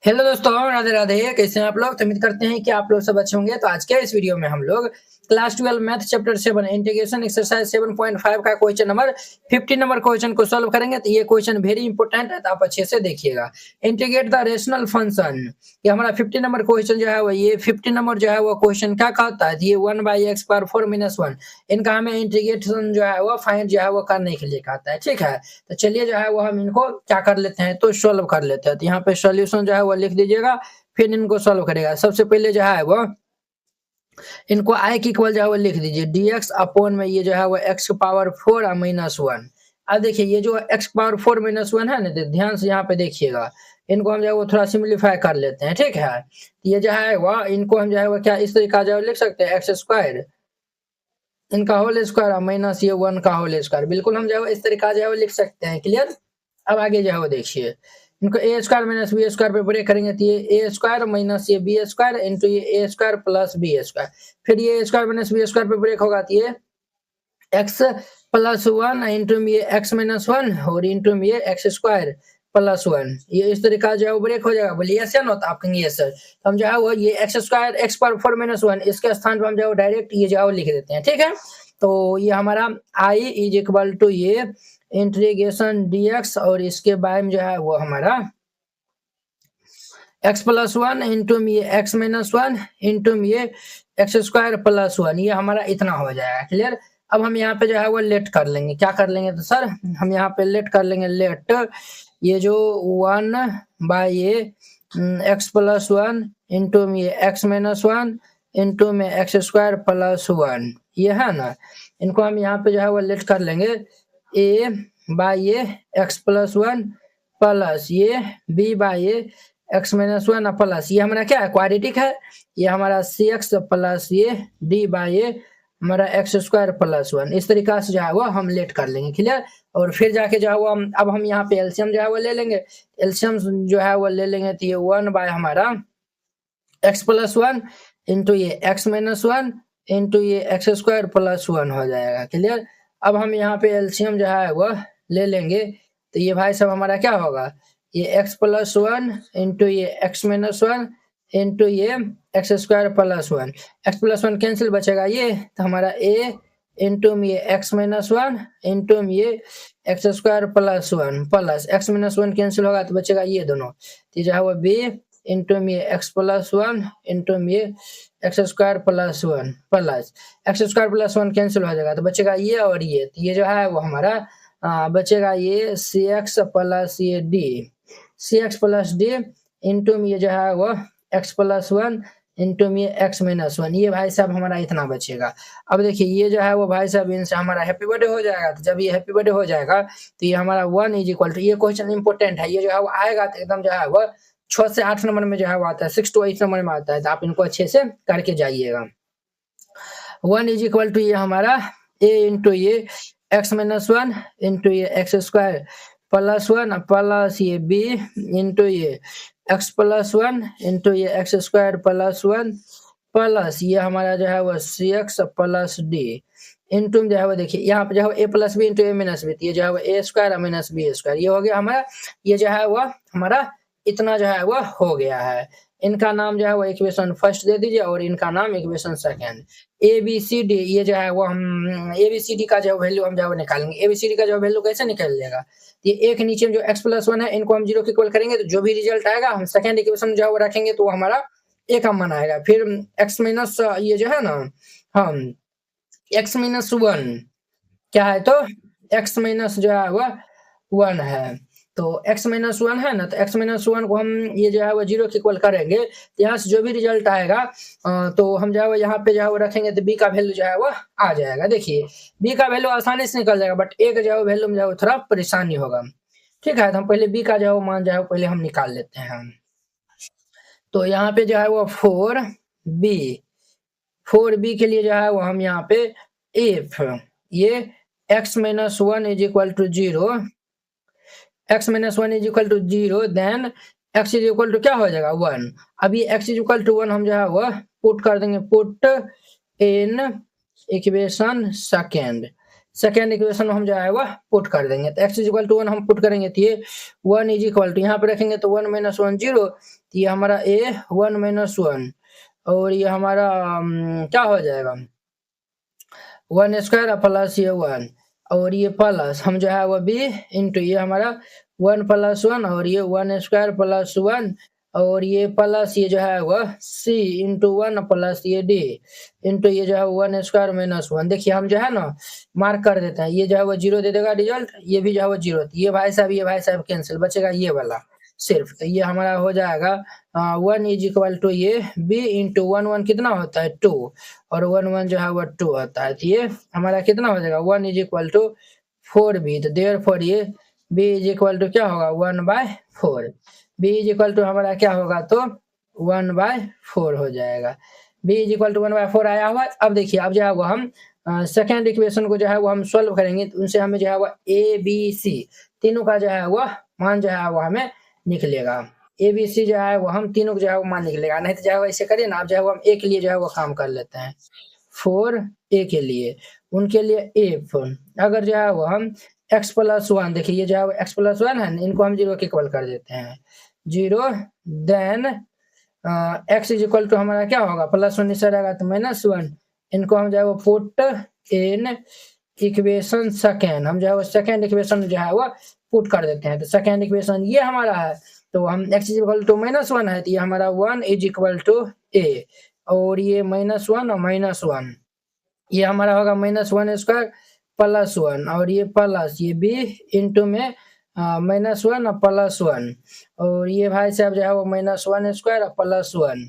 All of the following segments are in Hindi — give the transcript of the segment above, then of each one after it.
हेलो दोस्तों, राधे राधे। कैसे हैं आप लोग? तो उम्मीद करते हैं कि आप लोग सब अच्छे होंगे। तो आज के इस वीडियो में हम लोग class 12 math chapter 7 integration exercise 7.5 का क्वेश्चन नंबर 50 नंबर क्वेश्चन को सॉल्व करेंगे। तो ये क्वेश्चन वेरी इंपॉर्टेंट है, तो आप अच्छे से देखिएगा। इंटीग्रेट द रेशनल फंक्शन, ये हमारा 50 नंबर क्वेश्चन जो है वो ये 50 नंबर जो है वो क्वेश्चन क्या कहता है, ये 1/x⁴ - 1 इनका हमें इंटीग्रेशन जो है वो फाइंड जो है वो करने के लिए कहता है। ठीक है, तो चलिए जो है वो हम इनको क्या कर लेते हैं, तो सॉल्व कर लेते हैं। तो यहाँ पे सॉल्यूशन जो है वो लिख दीजिएगा, फिर इनको सॉल्व करेगा। सबसे पहले जो है वो इनको आई की इक्वल जो है वो लिख दीजिए, dx अपॉन में ये जो है वो x⁴ अब देखिए ये जो x⁴ है ना, तो ध्यान से यहाँ पे देखिएगा। इनको हम जो है वो थोड़ा सिंप्लीफाई कर लेते हैं। ठीक है, ये जो है वो इनको हम जो है वो क्या इस तरीका जो लिख सकते हैं, x² इनका होल स्क्वायर माइनस ये 1 का होल स्क्वायर। बिल्कुल हम जो है इस तरीका जो है वो लिख सकते हैं। क्लियर? अब आगे जो है वो देखिए, इनको a² माइनस b² पे ब्रेक करेंगे तो ये a² माइनस ये b² इंटू ये a² प्लस b²। फिर ये a² माइनस b² पे ब्रेक होगा तो ये x+1 इंटू ये x-1 और इंटू ये x² + 1। ये इस तरीका जो है वो ब्रेक हो जाएगा। बोलिए यस या नो? तो आप कहेंगे यस सर। तो हम जो है वो ये x² x⁴ - 1 इसके स्थान पर हम जो है डायरेक्ट ये जो है वो लिख देते हैं। ठीक है, तो ये हमारा i = ये इंटीग्रेशन dx और इसके बारे में जो है वो हमारा x+1 इंटू ये x-1 इंटू ये x² + 1, ये हमारा इतना हो जाएगा। क्लियर? अब हम यहाँ पे जो है वो लेट कर लेंगे। क्या कर लेंगे? तो सर हम यहाँ पे लेट कर लेंगे, लेट ये जो 1/ये x+1 इंटू ये x-1 इंटू में x² + 1, ये है ना। इनको हम यहाँ पे जो है वो लेट कर लेंगे, a/ये x+1 प्लस ये b/ये x-1 प्लस ये हमारा क्या है, क्वाड्रेटिक है। ये हमारा cx प्लस ये d/ये हमारा x² + 1। इस तरीका से जो है वो हम लेट कर लेंगे। क्लियर? और फिर जाके जो है वो अब हम यहाँ पे एलसीएम जो है वो ले लेंगे। एलसीएम जो है वो ले लेंगे तो ये 1/ हमारा x+1 इंटू ये x-1 इंटू ये x² + 1 हो जाएगा। क्लियर? अब हम यहाँ पे एलसीएम जो है वो ले लेंगे तो ये भाई साहब हमारा क्या होगा, ये x+1 इंटू ये x-1 इंटू ये x² + 1। x+1 कैंसिल बचेगा ये, तो हमारा a इंटू ये x-1 इंटू ये x² + 1 प्लस x-1 कैंसिल होगा तो बचेगा ये दोनों। तो जो है वो b इंटू ये x+1 इंटू ये x² + 1 प्लस x² + 1 कैंसिल हो जाएगा तो बचेगा ये और ये। तो ये जो है वो हमारा बचेगा ये cx प्लस ये d, cx plus d into ये जो है वो x+1 इंटू ये x-1, ये भाई साहब हमारा इतना बचेगा। अब देखिए ये जो है वो भाई साहब इनसे हमारा हैप्पी बर्थडे हो जाएगा। तो जब ये हैप्पी बर्थडे हो जाएगा तो ये हमारा 1 = ये क्वेश्चन इंपॉर्टेंट है, ये जो है वो आएगा तो एकदम जो है वो 6 से 8 नंबर में जो है वो आता है, 6 to 8 नंबर में आता है। तो आप इनको अच्छे से करके जाइएगा। 1 = ये हमारा a इंटू ये x-1 इंटू ये x² + 1 प्लस ये b इंटू ये x+1 इंटू ये x² + 1 प्लस ये हमारा जो है वो cx प्लस d इंटू जो है वो देखिए यहाँ पे जो है a plus b into a minus b, ये जो है वो a² माइनस b², ये हो गया हमारा। ये जो है वो हमारा इतना जो है वो हो गया है। इनका नाम जो है वो इक्वेशन फर्स्ट दे दीजिए और इनका नाम इक्वेशन सेकंड। ABCD ये जो है वो हम ABCD का जो वैल्यू हम जो है निकालेंगे। ABCD का जो वैल्यू कैसे निकाल लेगा, ये एक नीचे में जो x+1 है इनको हम 0 के इक्वल करेंगे तो जो भी रिजल्ट आएगा हम सेकंड इक्वेशन जो है वो रखेंगे तो हमारा a का मान आएगा। फिर x माइनस ये जो है ना हम x-1 क्या है, तो x माइनस जो है वो 1 है। तो x-1 है ना, तो x-1 को हम ये जो है वो 0 के इक्वल करेंगे तो यहाँ से जो भी रिजल्ट आएगा तो हम जो है वो यहाँ पे जो है वो रखेंगे तो b का वैल्यू जो है वो आ जाएगा। देखिए b का वैल्यू आसानी से निकल जाएगा, बट a का जो है वैल्यू में जो है वो थोड़ा परेशानी होगा। ठीक है, तो हम पहले b का जो है वो मान जो है पहले हम निकाल लेते हैं। तो यहाँ पे जो है वो 4b के लिए जो है वो हम यहाँ पे if ये x-1 = 0, x-1 = 0 देन x = क्या हो जाएगा 1। अब ये x = 1 हम जो है वो पुट कर देंगे, put in equation second. Second equation में हम जो है वह पुट कर देंगे। तो x इक्वल टू 1 हम पुट करेंगे तो ये 1 इज इक्वल टू यहाँ पे रखेंगे तो 1 माइनस 1 0, तो ये हमारा a 1 माइनस 1 और ये हमारा क्या हो जाएगा 1 स्क्वायर प्लस ये 1 और ये प्लस हम जो है वो b इंटू ये हमारा 1 प्लस 1 और ये 1 स्क्वायर प्लस 1 और ये प्लस ये जो है वह c इंटू 1 प्लस ये d इंटू ये जो है 1 स्क्वायर माइनस 1। देखिए हम जो है ना मार्क कर देते हैं, ये जो है वो 0 दे देगा रिजल्ट, ये भी जो है वो 0, ये भाई साहब कैंसिल, बचेगा ये वाला सिर्फ। तो ये हमारा हो जाएगा 1 इज इक्वल टू ये b इंटू 1 1 कितना होता है 2 और 1 1 जो है वो 2 होता है। तो ये हमारा कितना हो जाएगा 1 इज इक्वल टू 4b। तो देयरफॉर ये b इज इक्वल टू क्या होगा 1/4। b इज इक्वल टू हमारा क्या होगा तो 1/4 हो जाएगा। b इज इक्वल टू 1/4 आया हुआ। अब देखिए अब जो है वो हम सेकेंड इक्वेशन को जो है वो हम सॉल्व करेंगे, तो उनसे हमें जो है वो a b c तीनों का जो है वो मान जो है वो हमें निकलेगा। ए बी सी जो है वो हम तीनों को जो है वो मान निकलेगा, नहीं तो जो है वो ऐसे करिए ना, आप जो है वो हम ए के लिए जो है वो काम कर लेते हैं। 4a के लिए उनके लिए एफ अगर जो है वो हम x प्लस 1, देखिए ये जो है वो x प्लस 1 है, इनको हम 0 के इक्वल कर देते हैं 0, then x is equal to हमारा क्या होगा प्लस 1 नीचे रहेगा तो -1, इनको हम जो है वो पुट इन इक्वेशन सेकेंड, हम जो है वो सेकेंड इक्वेशन जो है वो पुट कर देते हैं। तो सेकेंड इक्वेशन ये हमारा है, तो हम x इज इक्वल टू -1 है, तो ये हमारा 1 इज इक्वल टू a और ये -1 और -1 ये हमारा होगा -1 स्क्वायर प्लस 1 और ये प्लस ये b इंटू में -1 और प्लस 1 और ये भाई साहब जो है वो -1 स्क्वायर और प्लस 1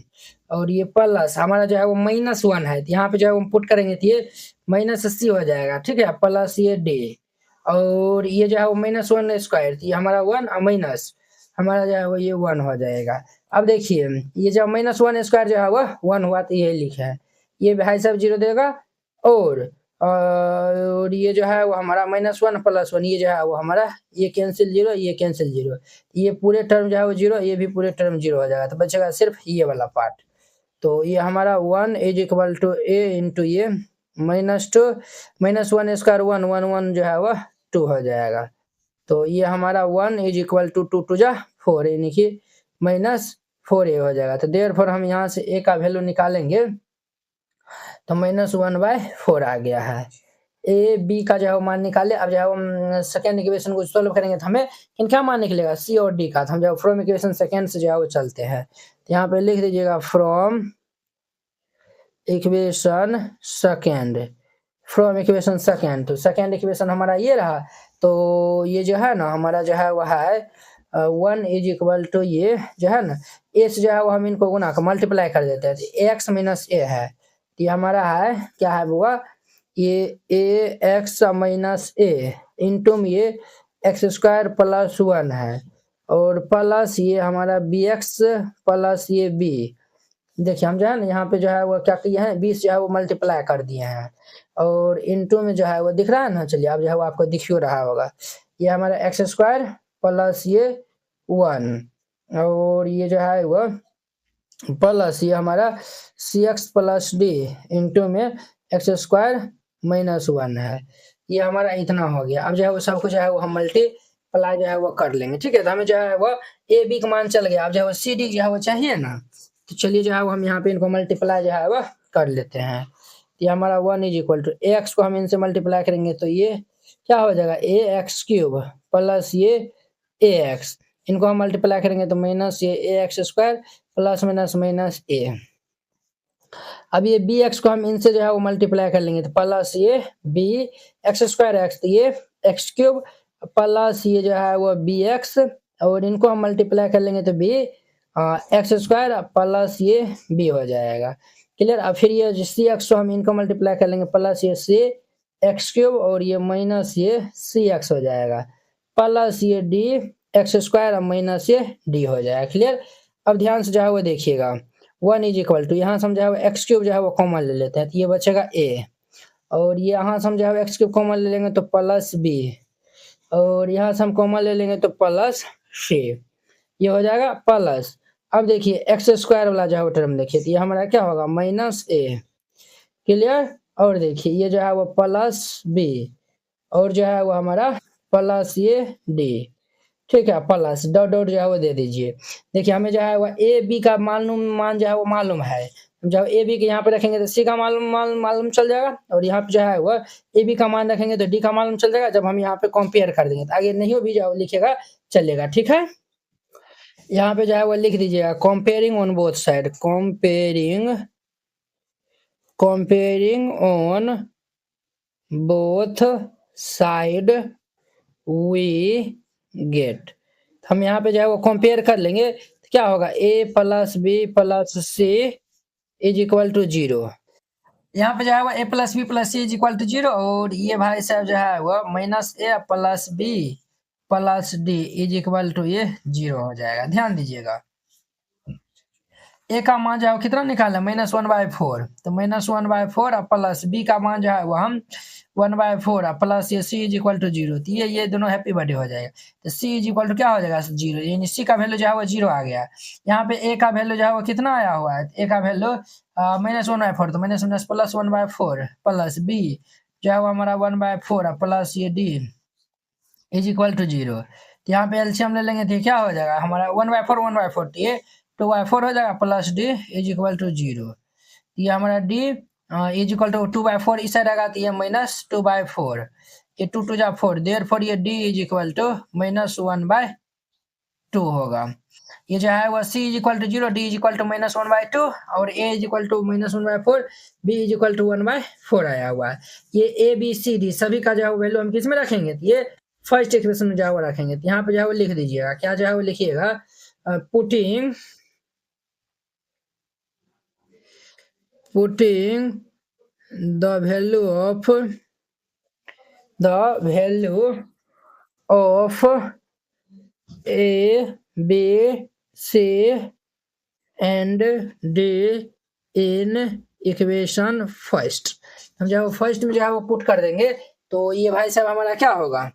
और ये प्लस हमारा जो है वो -1 है, तो यहाँ पे जो है वो पुट करेंगे तो ये -c हो जाएगा, ठीक है, प्लस ये d और ये जो है वो -1 स्क्वायर, तो ये हमारा 1 और माइनस हमारा जो है वो ये 1 हो जाएगा। अब देखिए ये जब -1 स्क्वायर जो है वो 1 हुआ तो ये लिखा है, ये भाई साहब 0 देगा और ये जो है वो हमारा -1 प्लस 1 ये जो है वो हमारा ये कैंसिल 0 ये कैंसिल 0, ये पूरे टर्म जो है वो 0 ये भी पूरे टर्म 0 हो जाएगा, तो बचेगा सिर्फ ये वाला पार्ट। तो ये हमारा 1 is equal to a into ये -2 -1 स्क्वायर 1 1 1 जो है वो 2 हो जाएगा। तो ये हमारा 1 इज इक्वल टू 2 2 जा 4 यानी कि -4a हो जाएगा। तो देयरफॉर हम यहाँ से a का वैल्यू निकालेंगे तो -1/4 आ गया है। a b का जो है वो मान निकाले। अब जो है हम सेकेंड इक्वेशन को सॉल्व करेंगे तो हमें इनका मान निकलेगा c और d का, तो हम जो फ्रॉम इक्वेशन सेकेंड से जो है वो चलते हैं, तो यहाँ पे लिख दीजिएगा फ्रॉम इक्वेशन सेकेंड। तो सेकेंड इक्वेशन हमारा ये रहा, तो ये जो है ना हमारा जो है वह है 1 इज इक्वल टू ये जो है ना a से जो है वो हम इनको गुना कर मल्टीप्लाई कर देते हैं, तो x माइनस a है, तो ये हमारा है क्या है वो ये ax माइनस a इंटू में ये x स्क्वायर प्लस 1 है और प्लस ये हमारा bx प्लस ये b। देखिए हम जो है ना यहाँ पे जो है वो क्या किए हैं 20 जो है वो मल्टीप्लाई कर दिए हैं और इनटू में जो है वो दिख रहा है ना, चलिए अब जो है वो आपको दिख ही रहा होगा, ये हमारा एक्स स्क्वायर प्लस ये 1 और ये जो है वो प्लस ये हमारा cx प्लस d इंटू में एक्स स्क्वायर -1 है, ये हमारा इतना हो गया। अब जो है वो सब कुछ जो है वो हम मल्टीप्लाई जो है वो कर लेंगे, ठीक है। तो हमें जो है वो ए बी का मान चल गया, अब जो है वो सी डी जो है वो चाहिए ना, तो चलिए जो है वो हम यहाँ पे इनको मल्टीप्लाई जो है वो कर लेते हैं। तो ये हमारा 1 इज इक्वल टू एक्स को हम इनसे मल्टीप्लाई करेंगे तो ये क्या हो जाएगा ax³ प्लस ये ax, इनको हम मल्टीप्लाई करेंगे तो माइनस ये ax² प्लस माइनस a। अब ये bx को हम इनसे जो है वो मल्टीप्लाई कर लेंगे तो प्लस ये b x² x, तो ये x³ प्लस ये जो है वो bx और इनको हम मल्टीप्लाई कर लेंगे तो b x² प्लस ये b हो जाएगा, क्लियर। अब फिर ये cx को हम इनको मल्टीप्लाई कर लेंगे प्लस ये cx³ और ये माइनस ये cx हो जाएगा प्लस ये d(x²) माइनस ये d हो जाएगा, क्लियर। अब ध्यान से जो है वो देखिएगा 1 इज इक्वल टू यहाँ से हम जो है x³ जो है वो कॉमन ले लेते हैं तो ये बचेगा a और ये यहाँ से हम जो है x³ कॉमन ले लेंगे तो प्लस b और यहाँ से हम कॉमन ले लेंगे तो प्लस c, ये हो जाएगा प्लस। अब देखिए x² वाला जो है वो टर्म देखिए तो ये हमारा क्या होगा -a, क्लियर। और देखिए ये जो है वो प्लस b और जो है वो हमारा प्लस ये डी, ठीक है, प्लस डॉट डॉट जो है वो दे दीजिए। देखिए हमें जो है वो ए बी का मान जो है वो मालूम है, जब ए बी के यहाँ पे रखेंगे तो सी का मालूम चल जाएगा, और यहाँ पे जो है वो ए बी का मान रखेंगे तो डी का मालूम चल जाएगा। जब हम यहाँ पे कंपेयर कर देंगे तो आगे नहीं भी जो लिखेगा चलेगा, ठीक है। यहाँ पे जो है वो लिख दीजिएगा comparing on both side, comparing on both side we get. हम यहाँ पे जो है वो कंपेयर कर लेंगे तो क्या होगा, a plus b plus c is equal to 0। यहाँ पे जो है वो a plus b plus c is equal to 0, और ये भाई साहब जो है वो minus a plus b plus d is equal to ये 0 हो जाएगा। ध्यान दीजिएगा, ए का मान जो है कितना निकालना, -1/4, तो -1/4 और प्लस बी का मान जो है वो हम 1/4 और प्लस ये सी इज इक्वल टू 0, तो ये दोनों हैप्पी बर्थडे हो जाएगा। तो सी इज इक्वल टू क्या हो जाएगा 0, यानी सी का वैल्यू जो है वो 0 आ गया। यहाँ पे ए का वैल्यू जो है वो कितना आया हुआ है, ए का वैल्यू -1/4, तो माइनस प्लस 1/4 प्लस बी जो है वो हमारा 1/4 और प्लस ये डी इज इक्वल टू 0। तो यहाँ पे एलसीएम ले लेंगे तो क्या हो जाएगा हमारा 1/4 तो ये 2/4 हो जाएगा, plus d is equal to 0। ये हमारा डी इज इक्वल टू 2/4 इस साइड आएगा तो ये -2/4, ये 2 2 जा 4, देयरफॉर ये डी इज इक्वल टू -1/2 होगा। ये जो है वो C is equal to 0, D is equal to -1/2 और A is equal to -1/4, B is equal to 1/4 आया हुआ है। ये ए बी सी डी सभी का जो है वैल्यू हम किस में रखेंगे, ये फर्स्ट एक्सप्रेशन में जो है वो रखेंगे। तो यहाँ पे जो है वो लिख दीजिएगा, क्या जो है वो लिखिएगा, putting the value of A, B, C and D in equation first। हम जब फर्स्ट में जो है वो पुट कर देंगे तो ये भाई साहब हमारा क्या होगा,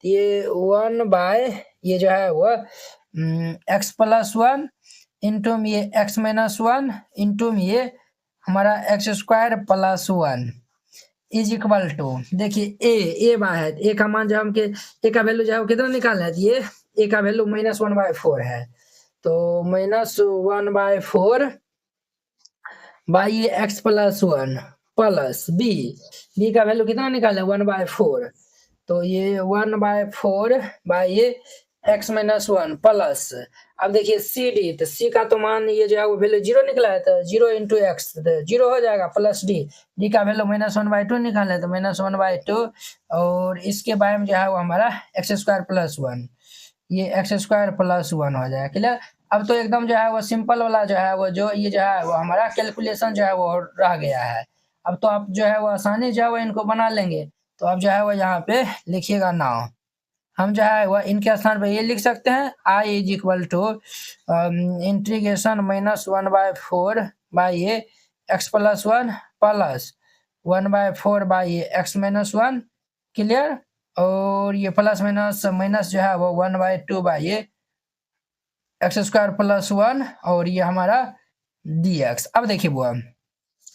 ये 1 ये जो है वो x प्लस 1 इंटू में ये x माइनस 1 इंटू में ये हमारा x² plus 1 is equal to, देखिए ए है, ए का मान जो हम के ए का वैल्यू जो है वो कितना निकालना है, ये ए का वैल्यू -1/4 है, तो -1/4 by x plus 1 plus b का वैल्यू कितना निकालना है 1/4, तो ये 1/4 बाई x माइनस 1 प्लस, अब देखिए सी डी, तो सी का तो मान ये जो है वो वैल्यू 0 निकला है, तो 0 इंटू एक्स तो 0 हो जाएगा, प्लस डी का वैल्यू -1/2 निकाला है तो -1/2, और इसके बारे में जो है वो हमारा x² प्लस 1, ये x² प्लस 1 हो जाएगा। क्लियर। अब तो एकदम जो है वो सिंपल वाला जो है वो जो ये जो है वो हमारा कैलकुलेशन जो है वो रह गया है। अब तो आप जो है वो आसानी जो है वो इनको बना लेंगे। तो अब जो है वो यहाँ पे लिखिएगा नाउ, हम जो है वह इनके स्थान पर ये लिख सकते हैं, I is equal to integration -1/4 by ये x प्लस 1 प्लस 1/4 बाई ये x माइनस 1। क्लियर। और ये प्लस माइनस जो है वो 1/2 बाई ये x² प्लस 1 और ये हमारा dx। अब देखिए वो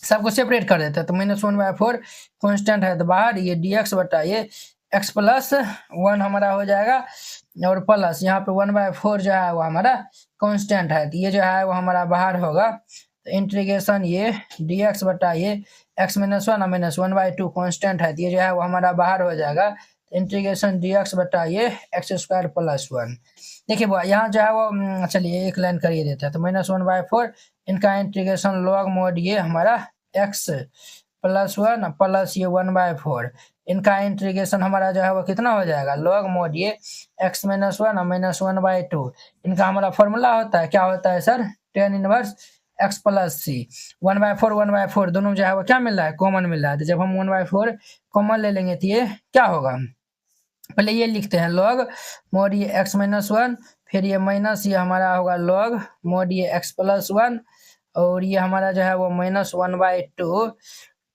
सबको सेपरेट कर देते हैं, तो -1/4 कांस्टेंट है तो बाहर, ये dx बटा ये x प्लस 1 हमारा हो जाएगा, और प्लस यहाँ पे 1/4 जो है वो हमारा कांस्टेंट है, तो ये जो है वो हमारा बाहर होगा। तो इंटीग्रेशन ये dx बटा ये x माइनस 1 और -1/2 कांस्टेंट है, तो ये जो है वो हमारा बाहर हो जाएगा। तो इंटीग्रेशन dx बटा ये x² प्लस 1। देखिए वो यहाँ जो है वो चलिए एक लाइन करिए देता है, तो -1/4 इनका इंटीग्रेशन लॉग मोड ये हमारा x प्लस 1 प्लस ये 1/4, इनका इंटीग्रेशन हमारा जो है वो कितना हो जाएगा, लॉग मोड ये x माइनस 1 और -1/2। इनका हमारा फॉर्मूला होता है, क्या होता है sir, tan inverse x plus C. 1/4 दोनों जो है वो क्या मिल रहा है, कॉमन मिल रहा है। तो जब हम 1/4 कॉमन ले लेंगे तो ये क्या होगा, पहले ये लिखते हैं लॉग मोड ये x माइनस 1, फिर ये माइनस ये हमारा होगा लॉग मोड ये x प्लस 1, और ये हमारा जो है वो -1/2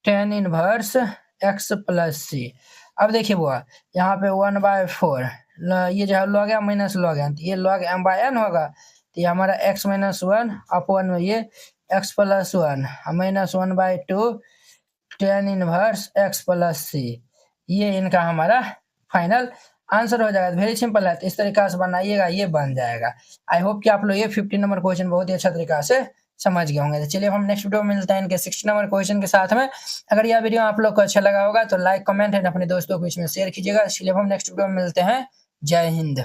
tan इनवर्स x प्लस सी। अब देखिए वो यहाँ पे 1/4 ये जो है लॉग है माइनस लॉग है, तो ये लॉग m/n होगा, तो ये हमारा x माइनस 1 अपॉन में ये x plus 1 -1/2 tan inverse x plus C. ये इनका हमारा फाइनल आंसर हो जाएगा। वेरी सिंपल है, तो इस तरीका से बनाइएगा, ये बन जाएगा। आई होप कि आप लोग ये 50 नंबर क्वेश्चन बहुत ही अच्छा तरीका से समझ गए होंगे। तो चलिए हम नेक्स्ट वीडियो में मिलते हैं इनके 60 नंबर क्वेश्चन के साथ में। अगर यह वीडियो आप लोग को अच्छा लगा होगा तो लाइक कमेंट एंड अपने दोस्तों को इसमें शेयर कीजिएगा। चलिए हम नेक्स्ट वीडियो में मिलते हैं। जय हिंद।